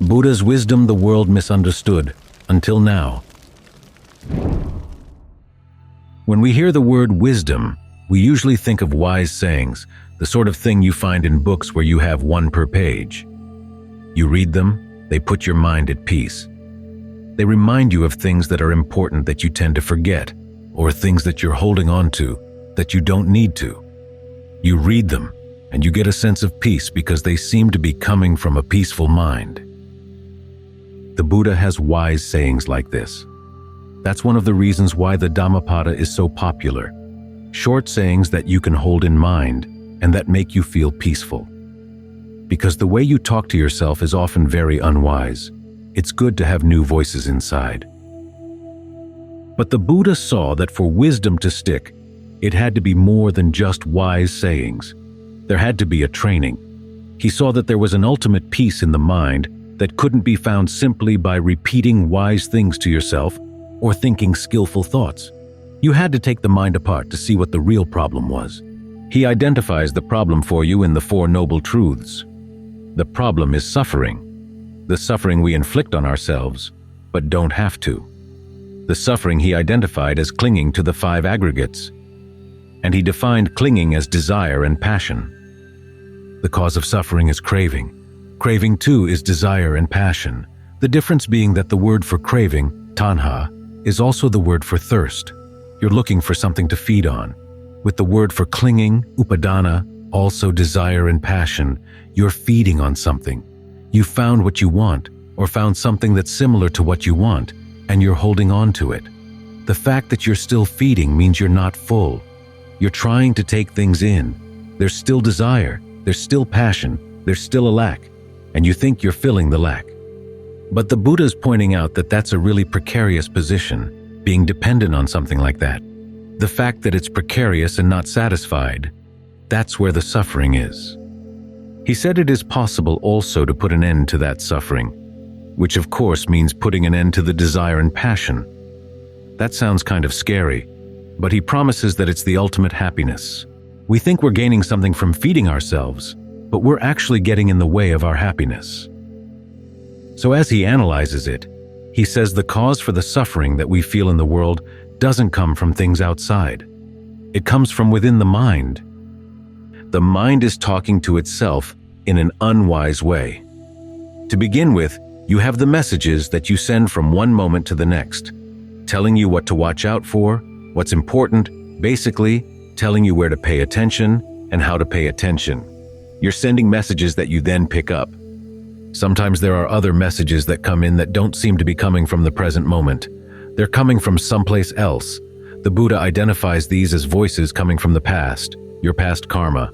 Buddha's wisdom the world misunderstood, until now. When we hear the word wisdom, we usually think of wise sayings, the sort of thing you find in books where you have one per page. You read them, they put your mind at peace. They remind you of things that are important that you tend to forget, or things that you're holding on to that you don't need to. You read them, and you get a sense of peace because they seem to be coming from a peaceful mind. The Buddha has wise sayings like this. That's one of the reasons why the Dhammapada is so popular. Short sayings that you can hold in mind and that make you feel peaceful. Because the way you talk to yourself is often very unwise. It's good to have new voices inside. But the Buddha saw that for wisdom to stick, it had to be more than just wise sayings. There had to be a training. He saw that there was an ultimate peace in the mind that couldn't be found simply by repeating wise things to yourself or thinking skillful thoughts. You had to take the mind apart to see what the real problem was. He identifies the problem for you in the Four Noble Truths. The problem is suffering. The suffering we inflict on ourselves, but don't have to. The suffering he identified as clinging to the five aggregates. And he defined clinging as desire and passion. The cause of suffering is craving. Craving too is desire and passion. The difference being that the word for craving, tanha, is also the word for thirst. You're looking for something to feed on. With the word for clinging, upadana, also desire and passion, you're feeding on something. You found what you want, or found something that's similar to what you want, and you're holding on to it. The fact that you're still feeding means you're not full. You're trying to take things in. There's still desire, there's still passion, there's still a lack, and you think you're filling the lack. But the Buddha's pointing out that that's a really precarious position, being dependent on something like that. The fact that it's precarious and not satisfied, that's where the suffering is. He said it is possible also to put an end to that suffering, which of course means putting an end to the desire and passion. That sounds kind of scary, but he promises that it's the ultimate happiness. We think we're gaining something from feeding ourselves, but we're actually getting in the way of our happiness. So as he analyzes it, he says the cause for the suffering that we feel in the world doesn't come from things outside. It comes from within the mind. The mind is talking to itself in an unwise way. To begin with, you have the messages that you send from one moment to the next, telling you what to watch out for, what's important, basically telling you where to pay attention and how to pay attention. You're sending messages that you then pick up. Sometimes there are other messages that come in that don't seem to be coming from the present moment. They're coming from someplace else. The Buddha identifies these as voices coming from the past, your past karma.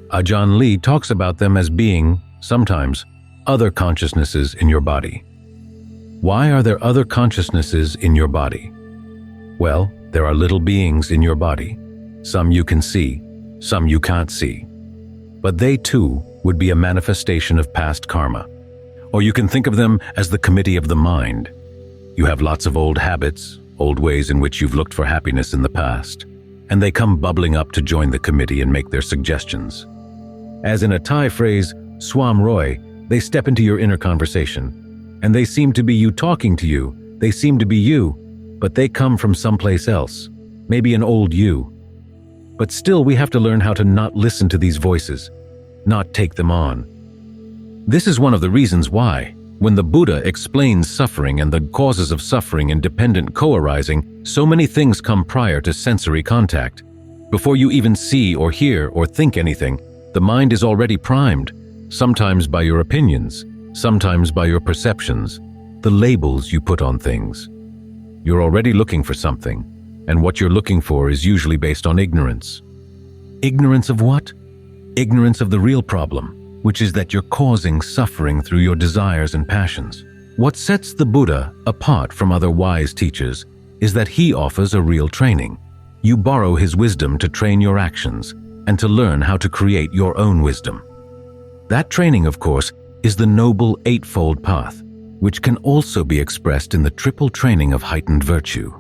Ajahn Lee talks about them as being, sometimes, other consciousnesses in your body. Why are there other consciousnesses in your body? Well, there are little beings in your body. Some you can see, some you can't see. But they too would be a manifestation of past karma. Or you can think of them as the committee of the mind. You have lots of old habits, old ways in which you've looked for happiness in the past, and they come bubbling up to join the committee and make their suggestions. As in a Thai phrase, swam roy, they step into your inner conversation, and they seem to be you talking to you, they seem to be you, but they come from someplace else, maybe an old you. But still we have to learn how to not listen to these voices, not take them on. This is one of the reasons why, when the Buddha explains suffering and the causes of suffering and dependent co-arising, so many things come prior to sensory contact. Before you even see or hear or think anything, the mind is already primed, sometimes by your opinions, sometimes by your perceptions, the labels you put on things. You're already looking for something, and what you're looking for is usually based on ignorance. Ignorance of what? Ignorance of the real problem, which is that you're causing suffering through your desires and passions. What sets the Buddha apart from other wise teachers is that he offers a real training. You borrow his wisdom to train your actions and to learn how to create your own wisdom. That training, of course, is the Noble Eightfold Path, which can also be expressed in the triple training of heightened virtue,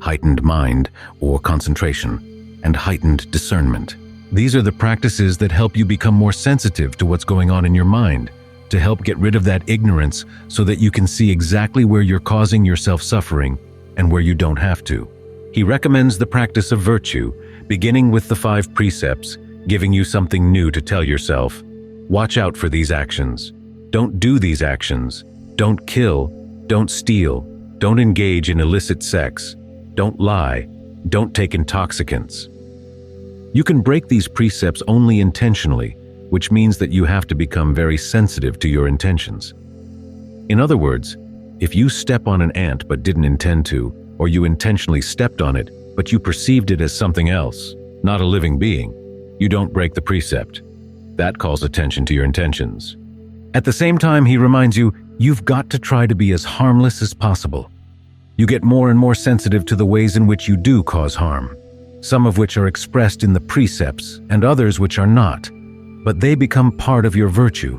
heightened mind or concentration, and heightened discernment. These are the practices that help you become more sensitive to what's going on in your mind, to help get rid of that ignorance so that you can see exactly where you're causing yourself suffering and where you don't have to. He recommends the practice of virtue, beginning with the 5 precepts, giving you something new to tell yourself. Watch out for these actions. Don't do these actions. Don't kill. Don't steal. Don't engage in illicit sex. Don't lie. Don't take intoxicants. You can break these precepts only intentionally, which means that you have to become very sensitive to your intentions. In other words, if you step on an ant but didn't intend to, or you intentionally stepped on it, but you perceived it as something else, not a living being, you don't break the precept. That calls attention to your intentions. At the same time, he reminds you, you've got to try to be as harmless as possible. You get more and more sensitive to the ways in which you do cause harm, some of which are expressed in the precepts and others which are not, but they become part of your virtue.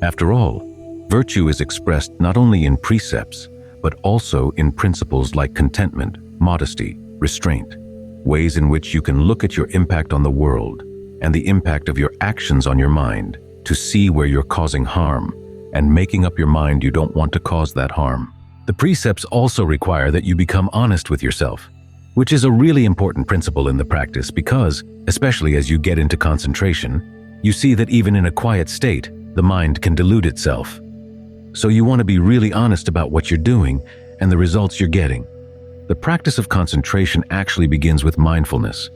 After all, virtue is expressed not only in precepts, but also in principles like contentment, modesty, restraint, ways in which you can look at your impact on the world and the impact of your actions on your mind to see where you're causing harm and making up your mind you don't want to cause that harm. The precepts also require that you become honest with yourself, which is a really important principle in the practice because, especially as you get into concentration, you see that even in a quiet state, the mind can delude itself. So you want to be really honest about what you're doing and the results you're getting. The practice of concentration actually begins with mindfulness.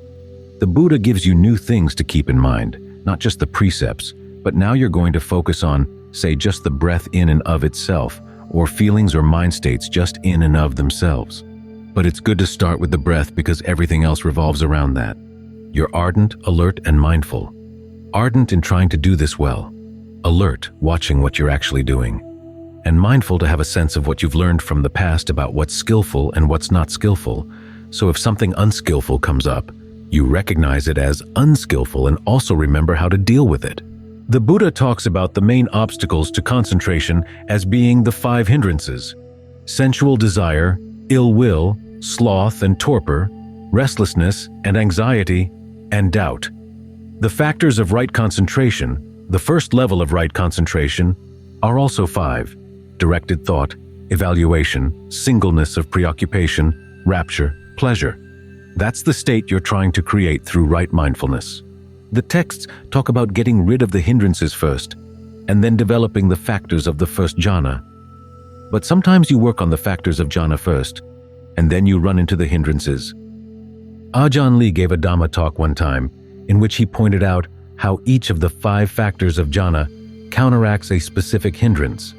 The Buddha gives you new things to keep in mind, not just the precepts, but now you're going to focus on, say, just the breath in and of itself, or feelings or mind states just in and of themselves. But it's good to start with the breath because everything else revolves around that. You're ardent, alert, and mindful. Ardent in trying to do this well, alert, watching what you're actually doing, and mindful to have a sense of what you've learned from the past about what's skillful and what's not skillful, so if something unskillful comes up, you recognize it as unskillful and also remember how to deal with it. The Buddha talks about the main obstacles to concentration as being the 5 hindrances: sensual desire, ill will, sloth and torpor, restlessness and anxiety, and doubt. The factors of right concentration, the first level of right concentration, are also 5: directed thought, evaluation, singleness of preoccupation, rapture, pleasure. That's the state you're trying to create through right mindfulness. The texts talk about getting rid of the hindrances first, and then developing the factors of the first jhana. But sometimes you work on the factors of jhana first, and then you run into the hindrances. Ajahn Lee gave a Dhamma talk one time, in which he pointed out how each of the 5 factors of jhana counteracts a specific hindrance.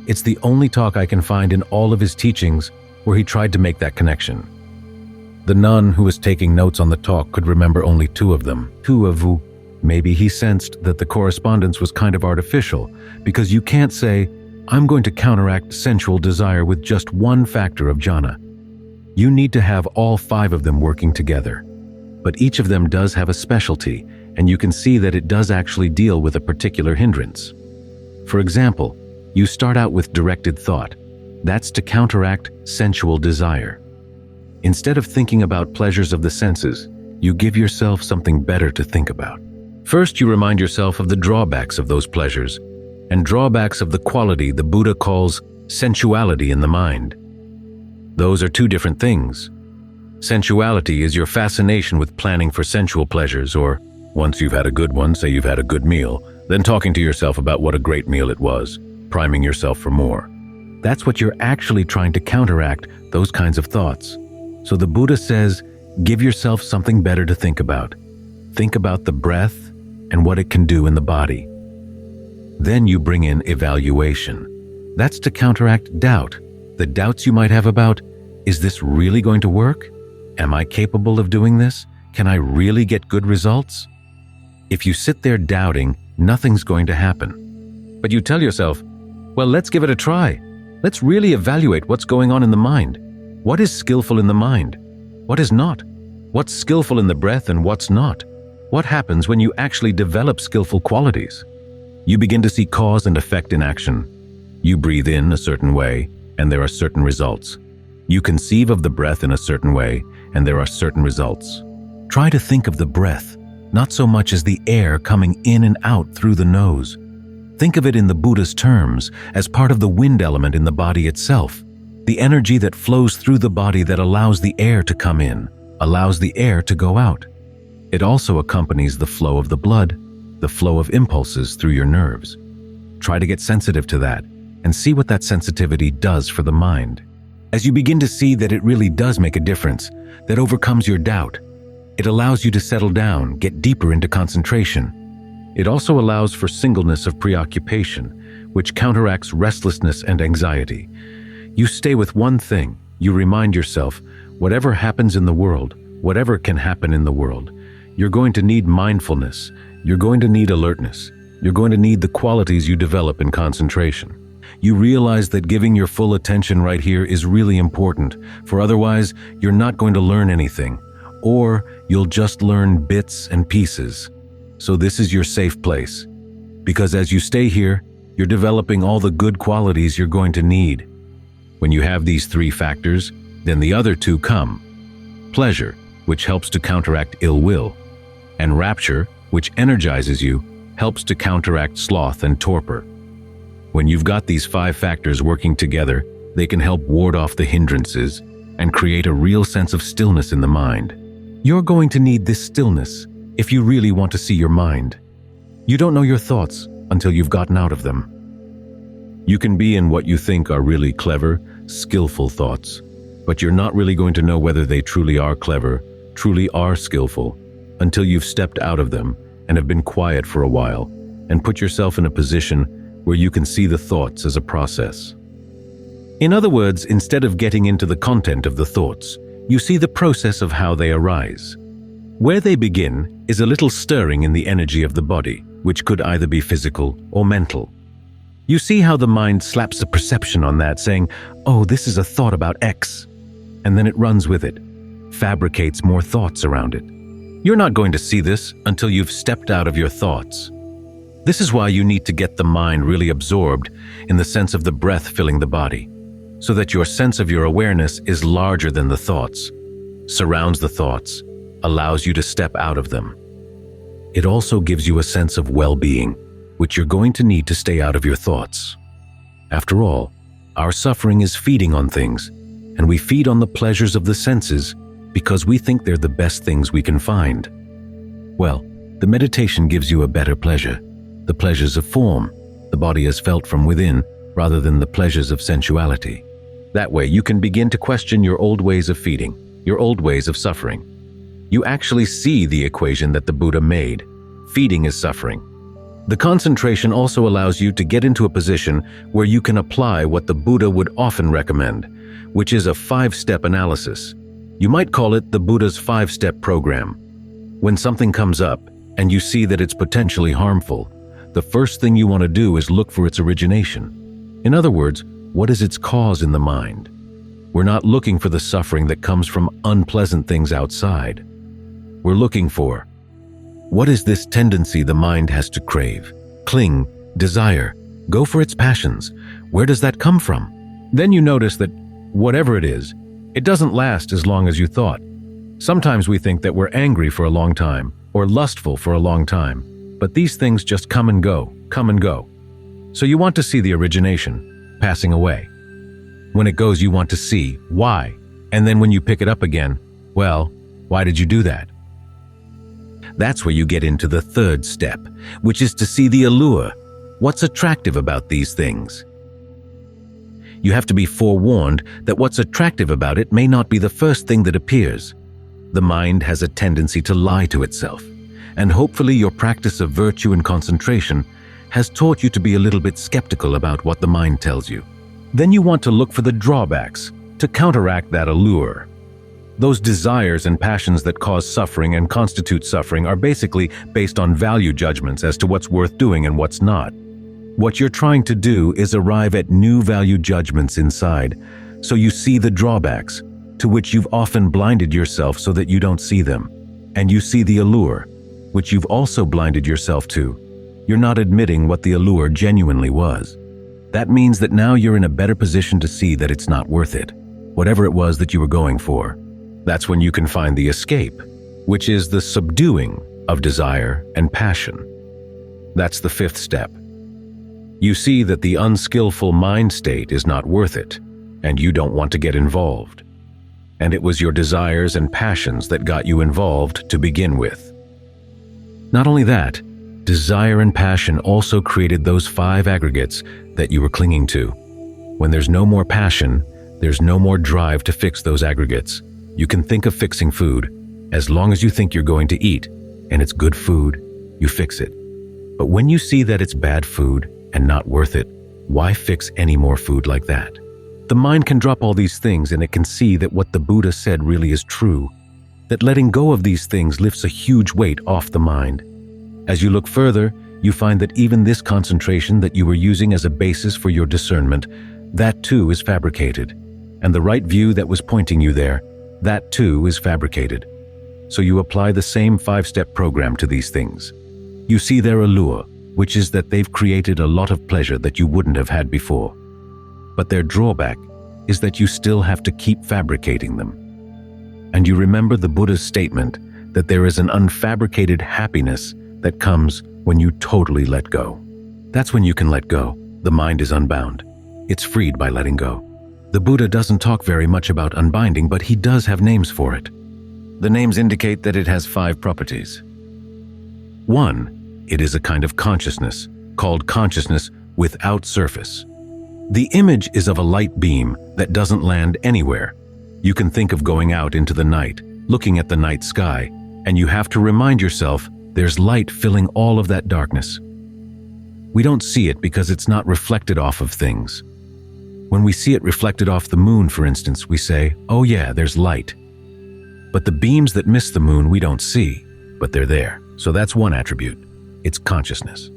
It's the only talk I can find in all of his teachings where he tried to make that connection. The nun who was taking notes on the talk could remember only 2 of them. Maybe he sensed that the correspondence was kind of artificial, because you can't say, I'm going to counteract sensual desire with just one factor of jhana. You need to have all 5 of them working together. But each of them does have a specialty, and you can see that it does actually deal with a particular hindrance. For example, you start out with directed thought. That's to counteract sensual desire. Instead of thinking about pleasures of the senses, you give yourself something better to think about. First, you remind yourself of the drawbacks of those pleasures, and drawbacks of the quality the Buddha calls sensuality in the mind. Those are 2 different things. Sensuality is your fascination with planning for sensual pleasures, or once you've had a good one, say you've had a good meal, then talking to yourself about what a great meal it was, priming yourself for more. That's what you're actually trying to counteract, those kinds of thoughts. So the Buddha says, give yourself something better to think about. Think about the breath and what it can do in the body. Then you bring in evaluation. That's to counteract doubt. The doubts you might have about, is this really going to work? Am I capable of doing this? Can I really get good results? If you sit there doubting, nothing's going to happen. But you tell yourself, well, let's give it a try. Let's really evaluate what's going on in the mind. What is skillful in the mind? What is not? What's skillful in the breath and what's not? What happens when you actually develop skillful qualities? You begin to see cause and effect in action. You breathe in a certain way, and there are certain results. You conceive of the breath in a certain way, and there are certain results. Try to think of the breath, not so much as the air coming in and out through the nose. Think of it in the Buddha's terms as part of the wind element in the body itself, the energy that flows through the body that allows the air to come in, allows the air to go out. It also accompanies the flow of the blood, the flow of impulses through your nerves. Try to get sensitive to that and see what that sensitivity does for the mind. As you begin to see that it really does make a difference, that overcomes your doubt, it allows you to settle down, get deeper into concentration. It also allows for singleness of preoccupation, which counteracts restlessness and anxiety. You stay with one thing. You remind yourself, whatever happens in the world, whatever can happen in the world, you're going to need mindfulness, you're going to need alertness, you're going to need the qualities you develop in concentration. You realize that giving your full attention right here is really important, for otherwise you're not going to learn anything, or you'll just learn bits and pieces. So this is your safe place, because as you stay here, you're developing all the good qualities you're going to need. When you have these three factors, then the other two come. Pleasure, which helps to counteract ill will, and rapture, which energizes you, helps to counteract sloth and torpor. When you've got these 5 factors working together, they can help ward off the hindrances and create a real sense of stillness in the mind. You're going to need this stillness if you really want to see your mind. You don't know your thoughts until you've gotten out of them. You can be in what you think are really clever, skillful thoughts, but you're not really going to know whether they truly are clever, truly are skillful, until you've stepped out of them and have been quiet for a while and put yourself in a position where you can see the thoughts as a process. In other words, instead of getting into the content of the thoughts, you see the process of how they arise. Where they begin is a little stirring in the energy of the body, which could either be physical or mental. You see how the mind slaps a perception on that, saying, "Oh, this is a thought about X," and then it runs with it, fabricates more thoughts around it. You're not going to see this until you've stepped out of your thoughts. This is why you need to get the mind really absorbed in the sense of the breath filling the body, so that your sense of your awareness is larger than the thoughts, surrounds the thoughts, allows you to step out of them. It also gives you a sense of well-being, which you're going to need to stay out of your thoughts. After all, our suffering is feeding on things, and we feed on the pleasures of the senses because we think they're the best things we can find. Well, the meditation gives you a better pleasure, the pleasures of form, the body is felt from within, rather than the pleasures of sensuality. That way, you can begin to question your old ways of feeding, your old ways of suffering. You actually see the equation that the Buddha made. Feeding is suffering. The concentration also allows you to get into a position where you can apply what the Buddha would often recommend, which is a 5-step analysis. You might call it the Buddha's 5-step program. When something comes up and you see that it's potentially harmful, the first thing you want to do is look for its origination. In other words, what is its cause in the mind? We're not looking for the suffering that comes from unpleasant things outside. We're looking for, what is this tendency the mind has to crave, cling, desire, go for its passions? Where does that come from? Then you notice that whatever it is, it doesn't last as long as you thought. Sometimes we think that we're angry for a long time or lustful for a long time, but these things just come and go, come and go. So you want to see the origination, passing away. When it goes, you want to see why, and then when you pick it up again, well, why did you do that? That's where you get into the 3rd step, which is to see the allure. What's attractive about these things? You have to be forewarned that what's attractive about it may not be the first thing that appears. The mind has a tendency to lie to itself, and hopefully your practice of virtue and concentration has taught you to be a little bit skeptical about what the mind tells you. Then you want to look for the drawbacks to counteract that allure. Those desires and passions that cause suffering and constitute suffering are basically based on value judgments as to what's worth doing and what's not. What you're trying to do is arrive at new value judgments inside, so you see the drawbacks, to which you've often blinded yourself so that you don't see them. And you see the allure, which you've also blinded yourself to. You're not admitting what the allure genuinely was. That means that now you're in a better position to see that it's not worth it, whatever it was that you were going for. That's when you can find the escape, which is the subduing of desire and passion. That's the 5th step. You see that the unskillful mind state is not worth it, and you don't want to get involved. And it was your desires and passions that got you involved to begin with. Not only that, desire and passion also created those 5 aggregates that you were clinging to. When there's no more passion, there's no more drive to fix those aggregates. You can think of fixing food. As long as you think you're going to eat, and it's good food, you fix it. But when you see that it's bad food and not worth it, why fix any more food like that? The mind can drop all these things and it can see that what the Buddha said really is true, that letting go of these things lifts a huge weight off the mind. As you look further, you find that even this concentration that you were using as a basis for your discernment, that too is fabricated. And the right view that was pointing you there, that too is fabricated. So you apply the same 5-step program to these things. You see their allure, which is that they've created a lot of pleasure that you wouldn't have had before. But their drawback is that you still have to keep fabricating them. And you remember the Buddha's statement that there is an unfabricated happiness that comes when you totally let go. That's when you can let go. The mind is unbound. It's freed by letting go. The Buddha doesn't talk very much about unbinding, but he does have names for it. The names indicate that it has 5 properties. 1, it is a kind of consciousness, called consciousness without surface. The image is of a light beam that doesn't land anywhere. You can think of going out into the night, looking at the night sky, and you have to remind yourself there's light filling all of that darkness. We don't see it because it's not reflected off of things. When we see it reflected off the moon, for instance, we say, oh yeah, there's light. But the beams that miss the moon we don't see, but they're there. So that's one attribute. It's consciousness.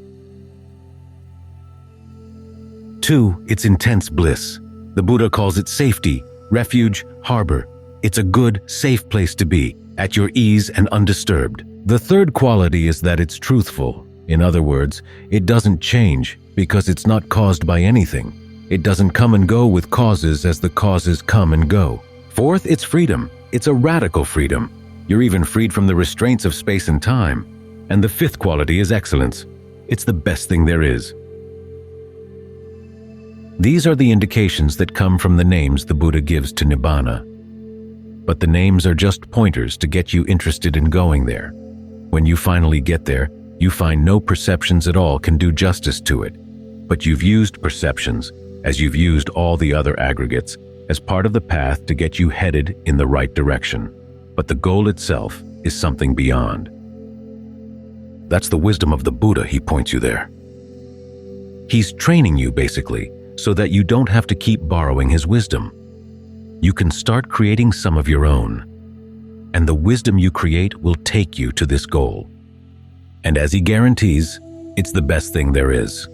2, it's intense bliss. The Buddha calls it safety, refuge, harbor. It's a good, safe place to be, at your ease and undisturbed. The 3rd quality is that it's truthful. In other words, it doesn't change because it's not caused by anything. It doesn't come and go with causes as the causes come and go. 4th, it's freedom. It's a radical freedom. You're even freed from the restraints of space and time. And the 5th quality is excellence. It's the best thing there is. These are the indications that come from the names the Buddha gives to Nibbana. But the names are just pointers to get you interested in going there. When you finally get there, you find no perceptions at all can do justice to it. But you've used perceptions, as you've used all the other aggregates, as part of the path to get you headed in the right direction. But the goal itself is something beyond. That's the wisdom of the Buddha, he points you there. He's training you, basically, so that you don't have to keep borrowing his wisdom. You can start creating some of your own. And the wisdom you create will take you to this goal. And as he guarantees, it's the best thing there is.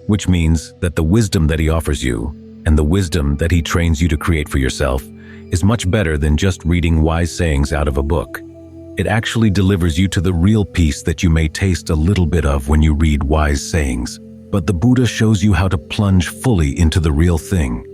Which means that the wisdom that he offers you, and the wisdom that he trains you to create for yourself, is much better than just reading wise sayings out of a book. It actually delivers you to the real peace that you may taste a little bit of when you read wise sayings. But the Buddha shows you how to plunge fully into the real thing.